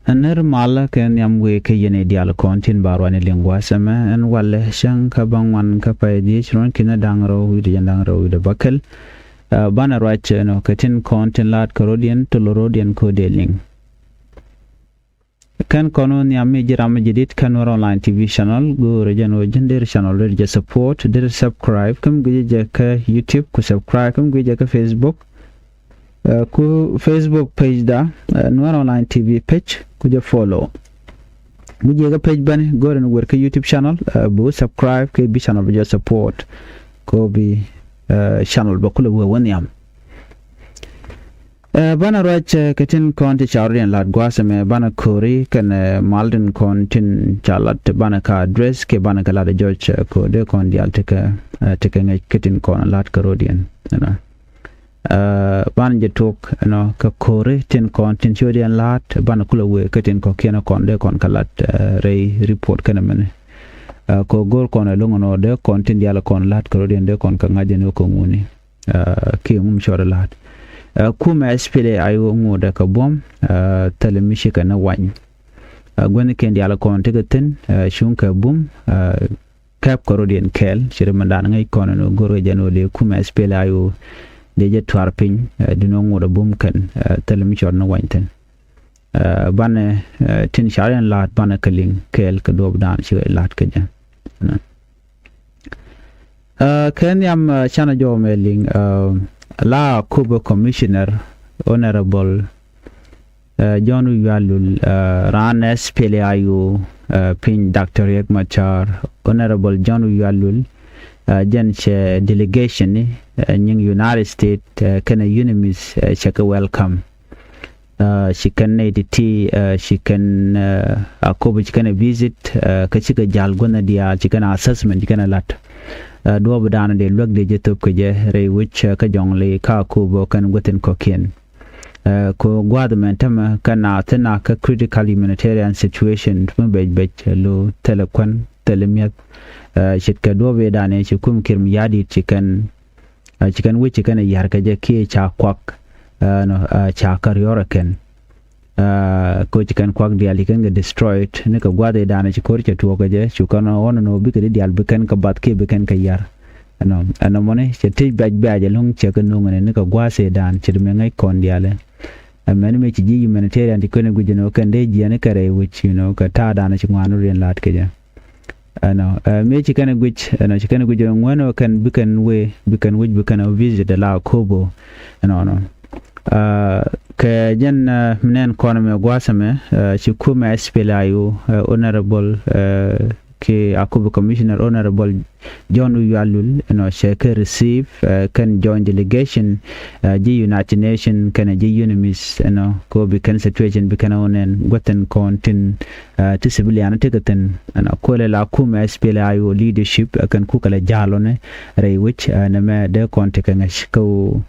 Aner mala ken yamwe ke yene dial kontin barwane lingwa sama an wale shang ka bangwan ka pa di chron kina dangro wi de dangro wi de bakel bana right no katin kontin lat korodian to lorodian ko deling kan kono nyame jirama jidit kan online tv channel go rejano jender channel de support de subscribe kam gije ka youtube ko subscribe kam gije ka facebook ku facebook page da Nuar online tv page ku je follow gije ka page bani go ren work youtube channel bu subscribe ke bi channel je support ko bi channel ba kula wonyam bana roach katin konti chawrian lat gwasame bana kori kan malden kontin chalat bana ka address ke bana kala de george ko de kon dial teka ngai katin kon lat karodian na ban je tok no ka kori tin kontin chawrian lat bana kula we katin ko kena kon de kon kalat rei report kana men ko gol kon longono de kontin dial kon lat karodian de kon ka ngaje no ko nguni ke mum chawra lat kuma spele ayo ngoda ka bom telemishi kana wany gwene kendi ala kon tegaten shunka bum kap korodian kel shire mandan ngai kono no goro jano de kuma spele ayo de je twarpin dino ngoda bum kan telemishi no wanyten bane tin sharian lat bane kaling kel ka dob dan shi lat ka jan ken yam chana jo meling La Kuba Commissioner Honorable John Uyalul Ran SPLAIU Pin Dr. Riek Machar Honorable John Uyalul Jenche delegation in United States kana unimis chaka welcome she can tea she can Kuba she can visit kachika jalgona dia she can assessment she can lat do badana de lok de jetop ke je re which ka jongle ka ko bo kan goten kokien ko gwadmen tama kana tana ka critical humanitarian situation tuma bej lo telekon telemiat shit ka do be dane shi kum kirm yadi chicken which kan yar ka je ke cha kwak no cha kar yoraken ko chicken kwak diali kan destroyed ne ka gwade dana ci korche to ka je ci kana wono no bi ka dial bi kan ka bat ke bi kan ka yar ano mone ci tej baj long ci ka no ne ka gwase dan ci me ngai kon diale amen me ci ji humanitarian di ko ne gujeno kan de ji ne kare which ka ta dana ci ngwanu ren lat ke je ano me ci kan guj ano ci kan gujeno ngono kan bi kan we bi kan wuj bi kan visit de la kobo no ke jen mnen kono me gwasame ci kuma SPLAIU honorable ke akubu commissioner honorable John Uyalul no shake receive can join delegation ji United Nation kan ji unimis no ko bi kan situation bi kan onen goten kontin to civilian tegeten ana ko la kuma SPLAIU leadership kan ku kala jalone re which na me de kontin kan shiko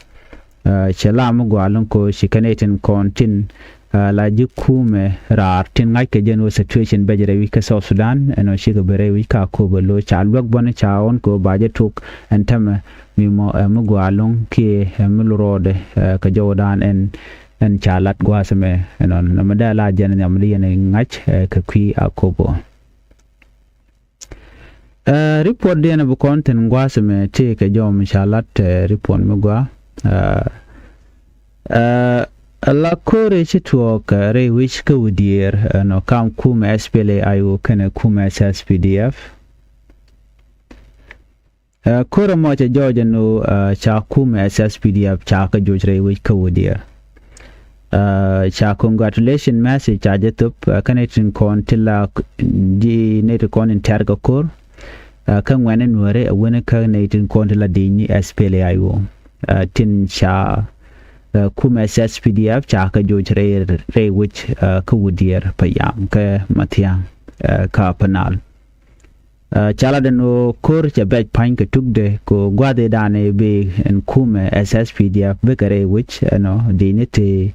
chalam gwalon ko shikanetin kontin la jikume rar tin ngai ke jeno situation bejere wi ka South Sudan eno shiga bere wi ka ko bolo chalwak bon chaon ko baje tuk entam mi mo gwalon ke milrode ka jodan en chalat gwasame eno namada la jen nyamli ne ngach ka kwi akobo report de na bu kontin gwasame te ka jom chalat report mugwa la kore chitwok re which ka udier no kam kum SPLAIU kana kum SSPDF kore mo cha George no cha kum SSPDF cha ka George re which ka udier cha congratulation message cha jetup connecting kon tilla di net kon interga kor kan wane nuare wona ka netin kon tilla di ni SPLAIU tin cha kuma SSPDF cha ka George re which ka udier payam ka matiang ka panal chala deno kor cha bej pain ka tugde ko gwade dane be en kuma SSPDF be kare which no dinete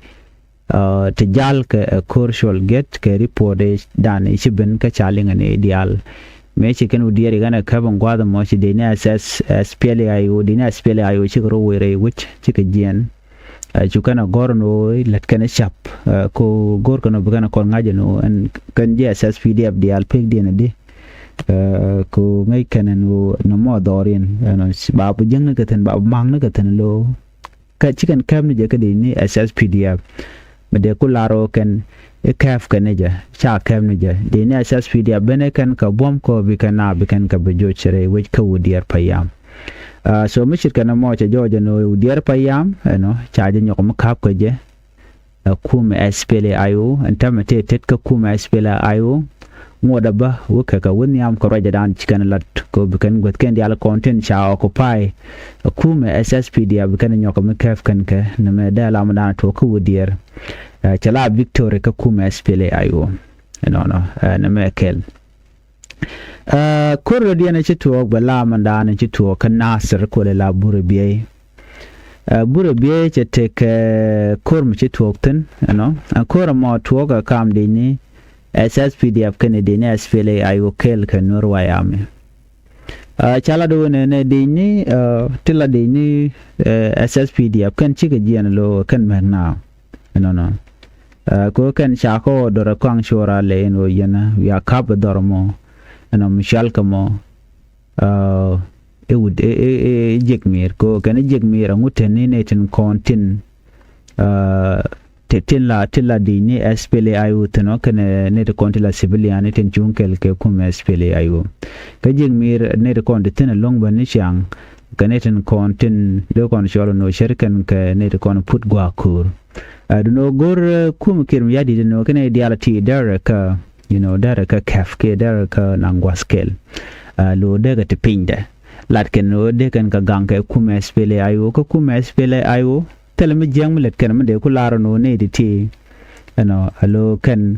te jal ka kor shol get ka report dane shiben ka chalinga ne ideal me chicken udier gana kabon gwada mo chi dine SPLAIU chi ro were which chika jian chukana gorno let kana chap ko gor kana bugana kon ngajeno an kan JSS PDF di alpek di na di ko ngai kana no mo dorin no babu jeng na katan babu mang na katan lo ka chicken cam ni je ka di ni SS PDF mede ko laro kan e kaf kan ja cha cam ni ja di ni SS PDF bene kan ka bom ko bi kana bi kan ka bejo chere we ka wudiar payam so mishit kana mo cha jojo no wudiar payam no cha je nyoko makap ko je kuma SPLA IO antamate tet ka kuma SPLA IO ngoda ba wuka ka wani am ko raja dan chikan lat ko bikan got ken dial content cha occupy kuma SSPD bikan nyoko makaf kan ka na me da la mana to ko wudiar chala victory ka kuma SPLA IO no na me kel ko diana chitu bala manda na chitu kan nasir ko la burbiye burbiye che tek korm chitu okten no ko mo to ka kam de ni SSPDF Kennedy ne SPLA IO kel ka Norwayami chala do ne dini tilla dini SSPDF kan chiga jian lo kan magna no ko kan chako dora kwang shora le no yana ya kap dormo no michal kamo e would e jekmir ko kan jekmir nguten ne tin kontin tilla dini SPLA IO tano kana ne de kontila civilian ten junkel ke kuma SPLA IO ka jingmir ne de konti tin long ban chang kana ten kontin do kon sholo no shirkan ka ne de kon put gwa kur no gor kum kirim yadi no kana diality deraka deraka kafke deraka nangwa scale lo daga tipinda latken no de kan ka ganka kuma SPLA IO ko kuma SPLA IO telmi jeng milet kan mede ku laro no ne diti alo kan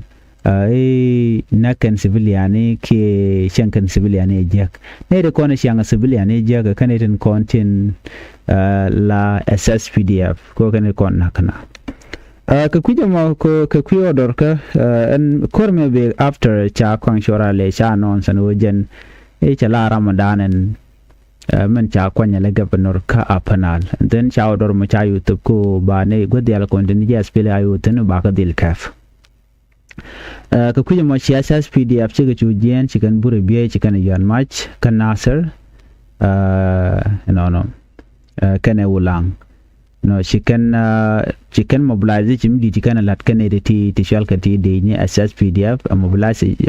na kan civiliani ke shankan civiliani jak ne de kona shanga civiliani jak kan eten content la SSPDF ko kan kon nakana ka kuja mo ko ka kuyo dor ka en korme be after cha kwang shora le cha non san wojen cha la ramadanen man cha kwanya le governor ka apanal then cha odor mo cha youtube ko ba ne godial content ya SPLA IO ten ba ka dil kaf ka kuja mo CSS PDF chiga chujen chikan bure biye chikan yan match kan nasir no kana ulang no chikan mobilize chim di chikan lat kan editi tishal ka ti de ni SS PDF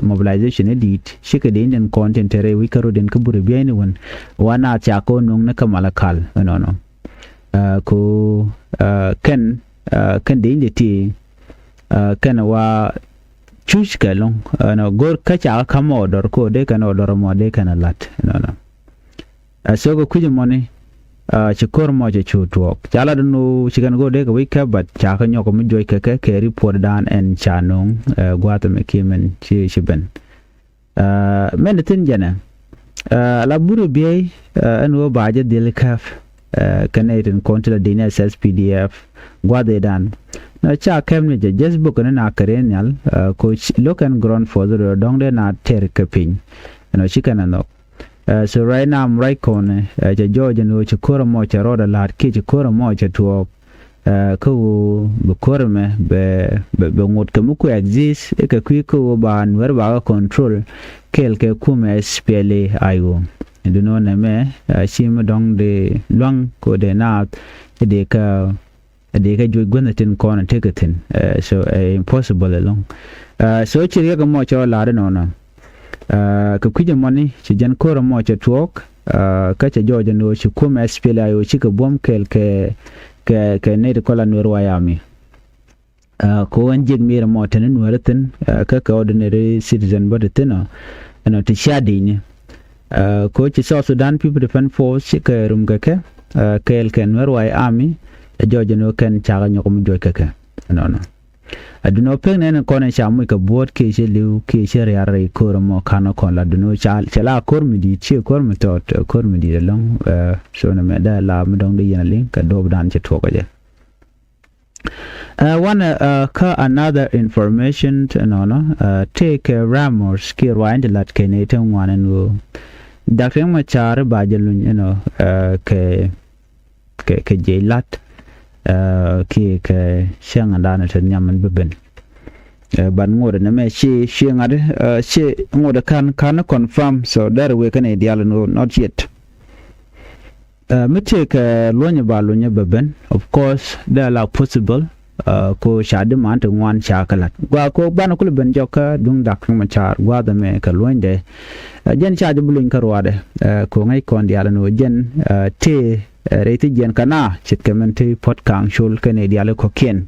mobilization edit shika de indian content re we karo den ka bure biye ni won wana cha ko nung na kamala kal no ko kan de inditi kana wa chush ka long no gor ka cha ka mo dor ko de kana odor mo de kana lat no so ko kuji money chikor mo je chutuok chala no chikan go de ka wika but cha ka nyoko mi joy ka report dan en chanong gwata me kimen chi ben men tin jana la buru bi anwo baje del kaf kanaitin kontila dina SSPDF gwade dan na cha kem ne just book na karenyal ko lokan ground for the dong de na ter kapin no chikana no so right now I'm right corner Georgia no chikora mo cha roda lat ki chikora mo cha tuo ko bukora me be ngot ke muku exist e ka ku ko ban wer ba control kel ke kuma SPLA IO and no na me shim dong de long ko de na de ka jo gwenatin kona teketin so impossible long so chiriya ka mo cha la no na ka kuje money ci jan kora mo cha tuok ka cha Georgia no ci kuma SPLA IO ci ka bom kel ke ne de kola no Wayami ko an jeg mira mo tan no ratin ka ordinary citizen but tino no ti shadi ni ko ci South Sudan People Defense Force ci ka rum ka kel ken no Wayami Georgia no kan cha ga nyoko joy ka no aduno pen ne ko ne shamu ka bot ke je liu ke je yare ko mo kana ko la duno chala kor mi di che kor mi tot kor mi di long so na me da la mi dong de yan link ka dob dan che to ko je one ka another information no take Ramos ki wind lat ke ne tan wan no da fen ma char ba je lu ke je lat ki ke shang andana tan nyaman beben ban ngode na me shi ngade shi ngode kan confirm so that we can ideal no not yet me take lonya ba lonya beben of course there are possible ko shade man to wan chakalat gwa ko bana kul ben joka dung dak ma char gwa da me ka loinde jen cha de bulin karwade ko ngai kon dial no jen te reti jen kana chit kemente pot kang shul kene dial ko ken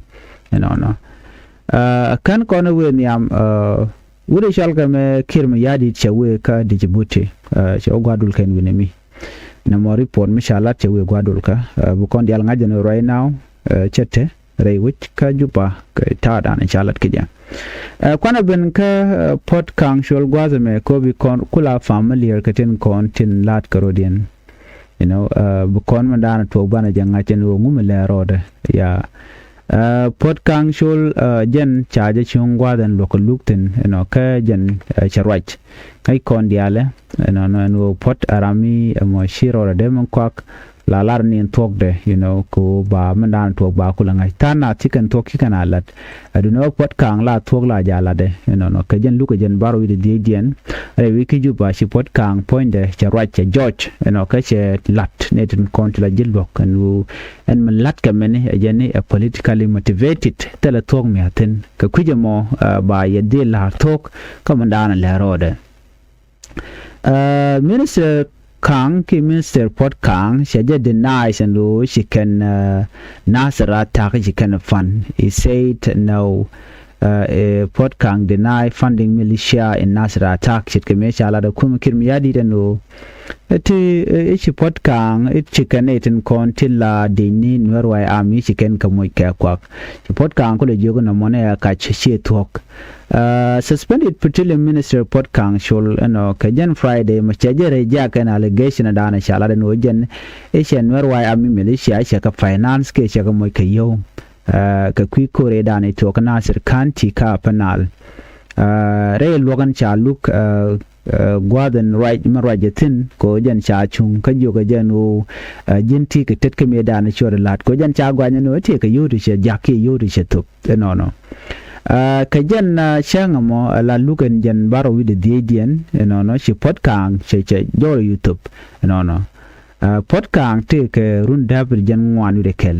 no kan kono we niam wude shalga me kirma yadi chewe ka Djibouti che ogwadul ken winemi na mo report mishalat chewe gwadul ka bu kon dial ngajen right now chete rei wich ka jupa ka tada na shalat kija kwana ben ka pot kang shul gwaze me ko bi kon kula familiar katen kon tin lat karodien bu kon mandana to bana janga chen wo ngumele rode ya pot kang shul jen chaje chungwa den lokalukten ka jen charwach kai kon diale no pot arami mo shiro de mon kwak la lar ni tok de ko ba mandan tok ba kula ngai tana chicken tok kikana lat aduno pot kang la tok la jala de ka jen luka jen baro wi de dien re wi ki juba shi pot kang point de charwach george ka che lat netin kon la jilbok kanu en man lat ka meni ajeni politically motivated tele tok mi aten ka kujemo ba yede la tok ka mandan la rode minister Kang ki Minister Pot Kang she just denies and she can Nasser attack she can fund. He said no. Pot Kang deny funding militia in Nasser attack. She can make ala da kuma kirmiyadi da no. She Pot Kang she can eat in kontilla dini nwerwai army she can kamoy kwak. She Pot Kang ko le jogo na mona ka she talk. Suspended Petroleum Minister Pot Kang shul kajan Friday machajere jack an allegation dana shala no jen Asian whereby army militia shaka finance ke shaka moy kayo ka kwi kore dana to kana sir kanti ka panal re logan cha look gwaden right marajatin ko jan cha chung ka joga janu jinti ke tet ke me dana shore lat ko jan cha gwanya no te ka yodu she jakki yodu she to no kajan shangamo la lugan jan baro with the diedian she pot kang che jor YouTube pot kang take run dabir jan wan with the kel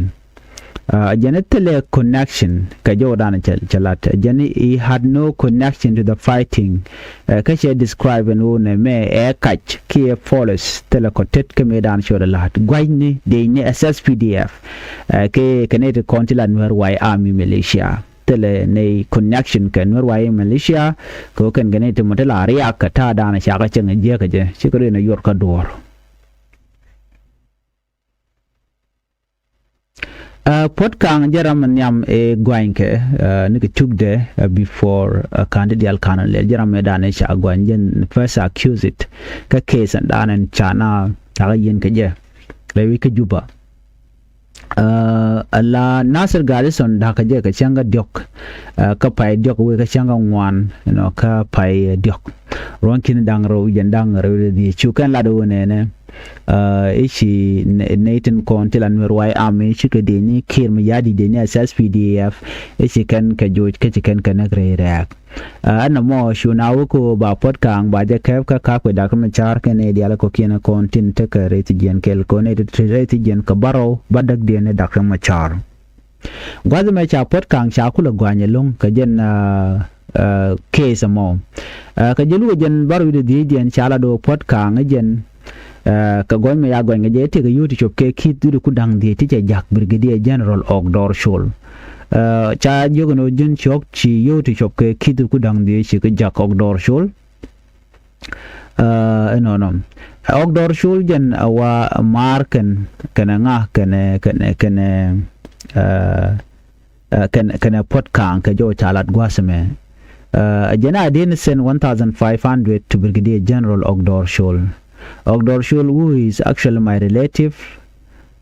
janetele connection ka jodan chalat jani he had no connection to the fighting ka she describe no ne me catch ke follows telekotet ke medan shore lat gwayni de ni SSPDF ke kanete kontilan wer why army militia tele ne connection kan warwaye Malaysia ko kan gane to mutala riya ka ta dana shaka cin je ka je shi kare na yor ka dor pot kang jaram nyam e gwanke ni ke chugde before candidate kanal le jaram dana sha gwanjen first accuse it ka case dana chana ta yin ka je lewi ka juba la Nasir Garrison da ka je ka changa diok ka pai diok we ka changa ngwan ka pai diok ronkin dang ro yen dang ro di chukan la do ne ishi Nathan Kontilan Merwai Army shi ka de ni kirm yadi de ni SSPDF ishi kan ka joj ka chikan ka na gre ana mo shuna ko ba pot kang ba je ka ko da ka char ka ne dia ko kina kontin te ka reti gen kel ko ne reti gen ka baro badak de ne da ka char gwaza me cha pot kang cha kula gwanye long ka jen case mo ka jelu jen baro de gen chala do pot kang jen ka gon me ya gon je te ka yuti chop ke kit du ku dang de ti jak brigadier general Ogdor Shol cha jogo no jin chok chi yuti chop ke kit ku dang de chi ka jak Ogdor Shol no Ogdor Shol jen wa marken kana nga kana pot kang ka jo chalat gwasme jana denisen 1500 to brigadier general Ogdor Shol Ogdor Shul, who is actually my relative,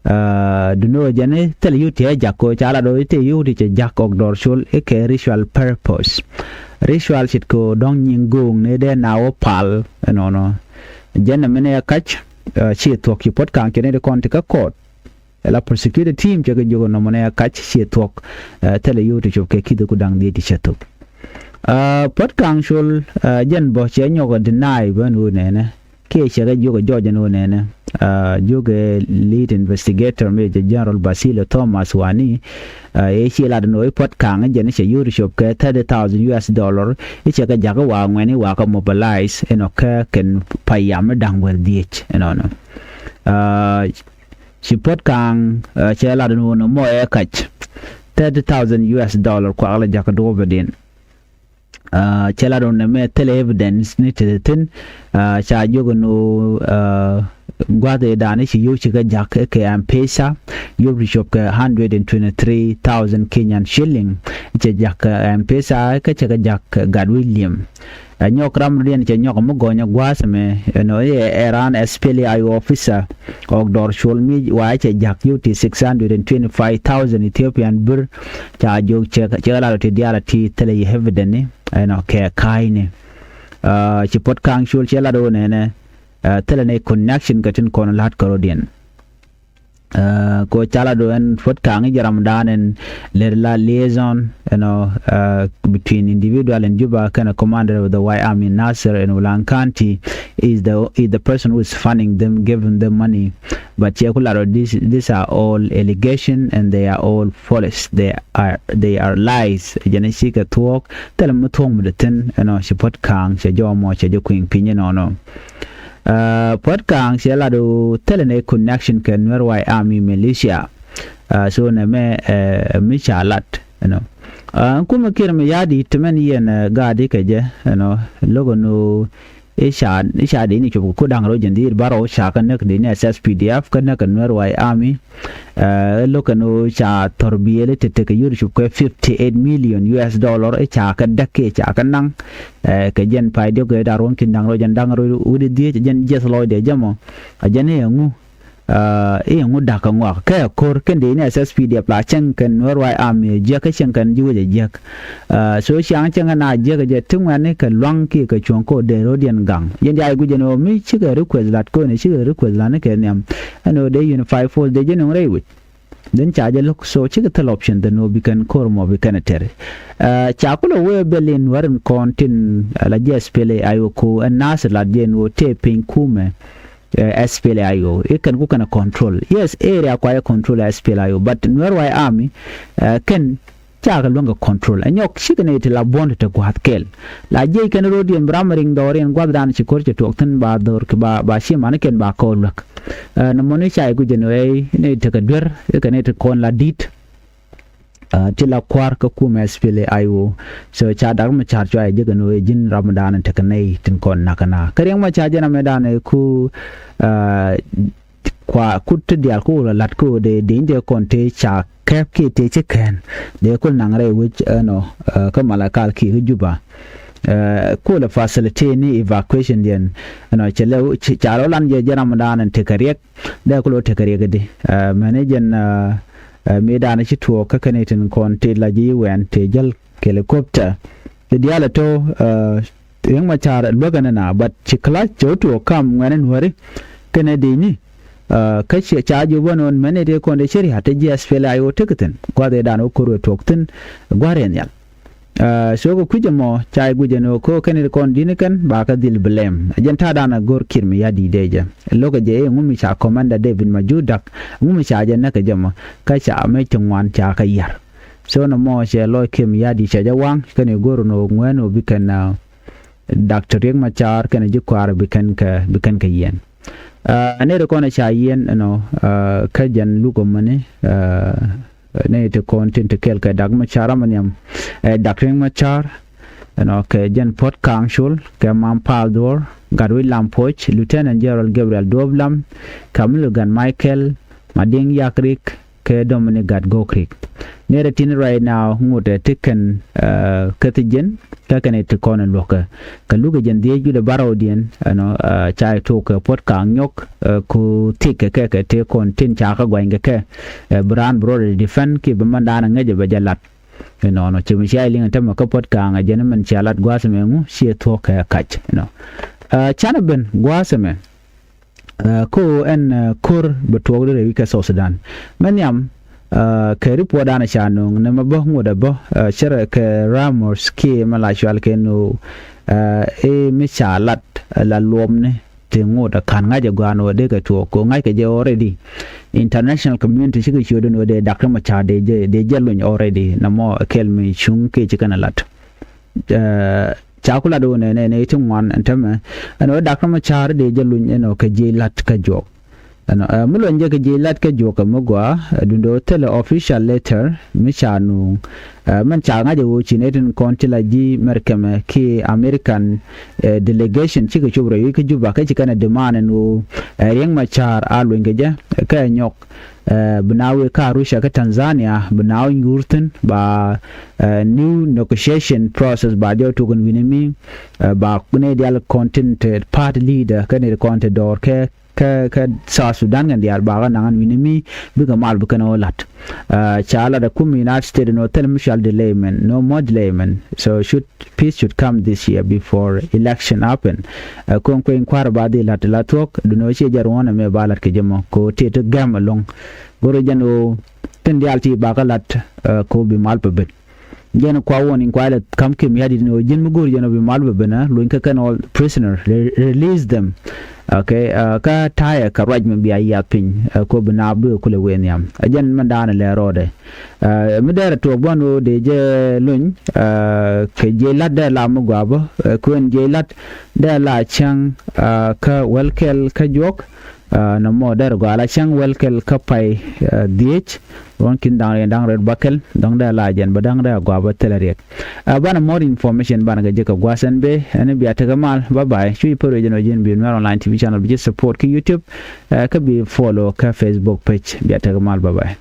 do know jane tell you te jako chala do te you te jak Ogdor Shul eke ritual purpose ritual shit ko dong nyingung ne de nawo pal no jane mene kach chi to ki pot kan kene de kon te ka court la prosecutor team che jogo no mona ka chi tok tele yo to ke kido ku dang di ti chetok pot kang shul jen bo che nyogo deny ban u ne ne ke che ga jogo George no ne ne jogo lead investigator Major General Basilio Thomas Wani e chi la no pot kang jen che yo shop ke $30,000 e che ga jaga wa ngweni wa ka mobilize eno ka ken payam dang wel dich no no si pot kang che la no no mo e kach $30,000 kwa ala jaka do bedin che la don me tele evidence ni tin cha jogo no gwade dani si yo chiga jak ke M-Pesa yo bishop ke 123,000 Kenyan shilling che jak M-Pesa ke chiga jak Gad William nyok ram rien che nyok mo gonya gwasme no eran SPLA officer og dor shulmi wa che jak yuti 625,000 Ethiopian birr cha jo che la te diara ti tele evidence no ke kaine chi pot kang shul che la do ne tele ne connection gatin kon lat karodian ko chala do en fot kang jaram danen le la liaison between individual and Juba kind commander of the White Army Nasser and Ulang County is the person who is funding them, giving them money. But these are all allegations and they are all false. They are lies. Janishika talk tell them tong the ten she pot kang she jomo she joking pinyin no. Pot kang she do telling connection can where White Army militia so na me micha lat kuma kira me yadi temen yen gadi keje logo no isha de ni ko dang ro jendir baro sha kan nek de ni SSPDF kan nek nwer White Army logo no cha torbiele tete ke yur ko $58 million e cha ka dakke cha kan nang ke jen pai de ke daron kin dang ro jen dang ro udi die jen jes lo de jamo ajane ngu ngu daka ngwa ka kor ken de ni SSPDF la chen kan nwer White Army je ka chen kan ju je so shang chen na je tungwa ne ka lwang ki ka chon ko de rodian gang yen ja gu je no mi chi ga request lat ko ne chi ga request la ne ke nem de unify force de je no rewi den cha je lok so chi ga tel option de no bikan kor mo bikan ter cha ko we belin waran kontin la je spele ayo ko nas la je no te pin kume SPLAIO it can go control yes area kwa control SPLAIO but nwer White Army can chaga longa control and yok shikane it la bond to gwatkel la je kan rodian bramaring dorian gwadran chi korche tokten ba dor ba shi man ken ba ko lak na moni chai gu jenwe ne te ka dwer kan it kon la dit tila kwar ka kuma SPLAIO so cha dar ma char chai je gano jin Ramadan ta kanai tin kon nakana karyang ma cha jana medan ku kwa kut dial ko lat ko de inde kon te cha kep ki te che ken de ko nangre which ka malakal ki Juba ko la facility ni evacuation den chele charo lan je Ramadan te karyek de ko te karyek de manager medan ci to ka kanetin kon te laji wen te jal helicopter de diala to yang machar logana na but ci kala to kam ngenen wari kanadi ni ka ci chaaju wonon mene de kon de shiri hata SPLAIO tiketen kwa de dan okoro tokten gwaren yal so ko kujamo chai gujeno ko kanir kon dinikan ba ka dil blem janta dana gor kirmi yadi deja loga je ngumi cha commander David Majudak ngumi cha janna ka jama ka cha me chungwan cha ka yar so no mo che lo kim yadi cha jawang kane gor no ngweno bikan Dr. Riek Machar kana jikwar bikan ka yen ane ko na cha yen ka jan lugo mane ne te kontin te kel ka dag Machar amanyam Dr. Machar ke jen pot kang shul ke mam paldor Garwi Lampoch Lieutenant General Gabriel Doblam Kamil Gan Michael Mading Yakrik ke Dominic Gokrik nere tin right now ngote tiken katijen kakane te konen loka ka luga jen die ju de barodien chai to ke pot kang nyok ku tike ke te kon tin cha ka gwenge ke brand brother defend ki bamanda na ngeje bajalat no chimi chai linga tam ka pot kang jen man chalat gwasme ngu sie to ka kach chana ben gwasme ko en kur betuog de wika so Sudan manyam ke ripo dana chanung ne mabo ngoda bo chere ke Ramos ki malashwal ke no michalat la lomne te ngoda kan ngaje gwano de ka to ko ngai ke je already international community shi ke shodo no de Dr. Machar de jelun already namo kelmi chung ke chikana lat chakula do ne tingwan antama ano Dr. Machar de jelun no ke je lat ka jok ano mulon je ke je lat ka jok magwa dundo tele official letter michanu man changa je wo chinetin kontila ji merkame ki American delegation chike chubra yike juba ka chikana demand no Riek Machar alu ngeja ka nyok binawe ka Arusha ka Tanzania binawe yurtin ba new negotiation process ba dio to gun winimi ba kune dial content party leader ka ne content dor ka South Sudan ngan diar ba nangan winimi biga mal bukana lat chala da kum United States no tell Michel delayment no more delayment so peace should come this year before election happen kon ko inquire ba de lat latok do no che jar wona me balat ke jemo ko te to gam long goro jano ten dialti ba lat ko bi mal pebet jeno kwa won inquire kam ke mi hadi no jin mugor jeno bi mal bebena lo inka kan all prisoner release them okay ka taya ka raj me biya yapin ko bina bu kule wenyam ajan mandana le rode mi dere to bono de je luñ ke je lat de la mu gwabo ko en je lat de la chang ka welkel ka jok na mo der go ala chang welkel ka pai dh won kin dang red bakel dang da la jen badang da gwabo telerek bana more information bana ga je ka gwasan be ene biya ta gamal bye bye chui poro jeno jen bi online tv channel bi support ki YouTube ka bi follow ka Facebook page biya ta gamal bye bye